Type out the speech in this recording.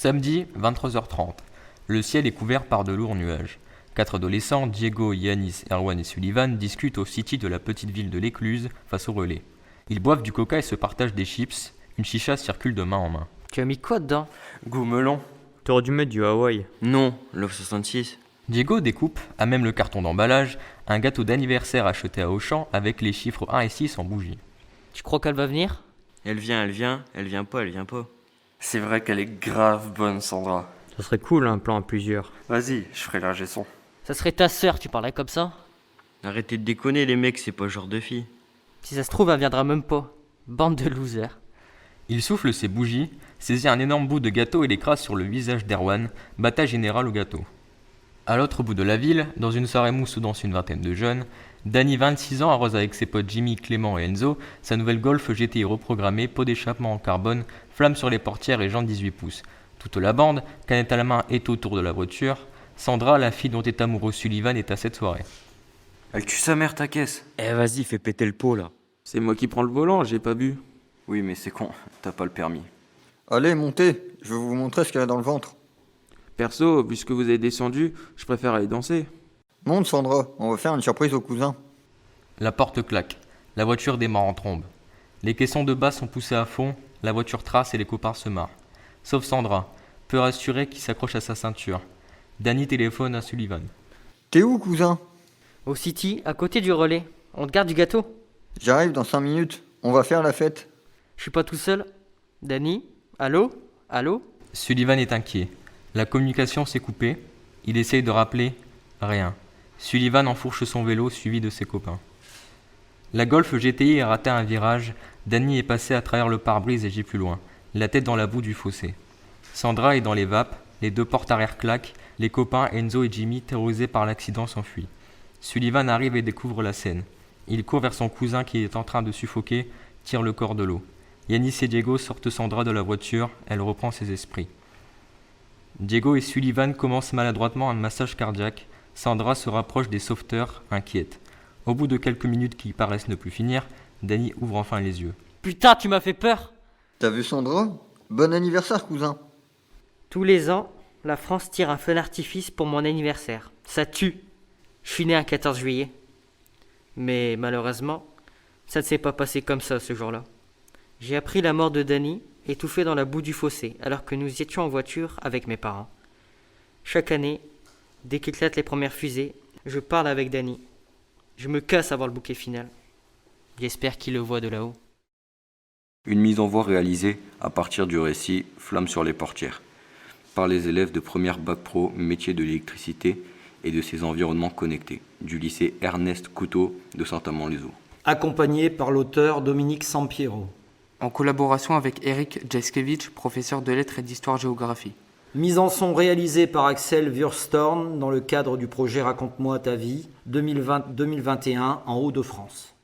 Samedi, 23h30. Le ciel est couvert par de lourds nuages. 4 adolescents, Diego, Yanis, Erwan et Sullivan, discutent au city de la petite ville de l'Écluse face au relais. Ils boivent du coca et se partagent des chips. Une chicha circule de main en main. Tu as mis quoi dedans? Goût melon. T'aurais dû mettre du Hawaï. Non, Love 66. Diego découpe, à même le carton d'emballage, un gâteau d'anniversaire acheté à Auchan avec les chiffres 1 et 6 en bougie. Tu crois qu'elle va venir? Elle vient pas, elle vient pas. C'est vrai qu'elle est grave bonne, Sandra. Ça serait cool un plan à plusieurs. Vas-y, je ferai l'ingé son. Ça serait ta sœur, tu parlais comme ça? Arrêtez de déconner les mecs, c'est pas le genre de fille. Si ça se trouve, elle viendra même pas. Bande de losers. Il souffle ses bougies, saisit un énorme bout de gâteau et l'écrase sur le visage d'Erwan, bataille générale au gâteau. À l'autre bout de la ville, dans une soirée mousse où dansent une vingtaine de jeunes, Danny, 26 ans, arrose avec ses potes Jimmy, Clément et Enzo sa nouvelle Golf GTI reprogrammée, pot d'échappement en carbone, flamme sur les portières et jantes 18 pouces. Toute la bande, canette à la main, est autour de la voiture. Sandra, la fille dont est amoureux Sullivan, est à cette soirée. Elle tue sa mère, ta caisse. Eh vas-y, fais péter le pot là. C'est moi qui prends le volant, j'ai pas bu. Oui, mais c'est con, t'as pas le permis. Allez, montez, je vais vous montrer ce qu'il y a dans le ventre. Perso, puisque vous avez descendu, je préfère aller danser. Monte, Sandra, on va faire une surprise au cousin. La porte claque. La voiture démarre en trombe. Les caissons de bas sont poussés à fond, la voiture trace et les copains se marrent. Sauf Sandra, peu rassurée, qui s'accroche à sa ceinture. Danny téléphone à Sullivan. T'es où, cousin? Au city, à côté du relais. On te garde du gâteau? J'arrive dans 5 minutes, on va faire la fête. Je suis pas tout seul. Danny? Allô? Allô? Sullivan est inquiet. La communication s'est coupée. Il essaye de rappeler. Rien. Sullivan enfourche son vélo suivi de ses copains. La Golf GTI a raté un virage. Danny est passé à travers le pare-brise et j'ai plus loin, la tête dans la boue du fossé. Sandra est dans les vapes, les deux portes arrière claquent, les copains Enzo et Jimmy, terrorisés par l'accident, s'enfuient. Sullivan arrive et découvre la scène. Il court vers son cousin qui est en train de suffoquer, tire le corps de l'eau. Yanis et Diego sortent Sandra de la voiture, elle reprend ses esprits. Diego et Sullivan commencent maladroitement un massage cardiaque. Sandra se rapproche des sauveteurs, inquiète. Au bout de quelques minutes qui paraissent ne plus finir, Danny ouvre enfin les yeux. Putain, tu m'as fait peur! T'as vu Sandra? Bon anniversaire, cousin. Tous les ans, la France tire un feu d'artifice pour mon anniversaire. Ça tue. Je suis né un 14 juillet. Mais malheureusement, ça ne s'est pas passé comme ça ce jour-là. J'ai appris la mort de Danny, étouffé dans la boue du fossé, alors que nous étions en voiture avec mes parents. Chaque année, dès qu'éclatent les premières fusées, je parle avec Danny. Je me casse avant le bouquet final. J'espère qu'il le voit de là-haut. Une mise en voix réalisée à partir du récit Flamme sur les portières par les élèves de première bac pro métier de l'électricité et de ses environnements connectés du lycée Ernest Couteau de Saint-Amand-les-Eaux. Accompagné par l'auteur Dominique Sampiero. En collaboration avec Eric Jaskevich, professeur de lettres et d'histoire-géographie. Mise en son réalisée par Axel Wurstorn dans le cadre du projet Raconte-moi ta vie 2020-2021 en Hauts-de-France.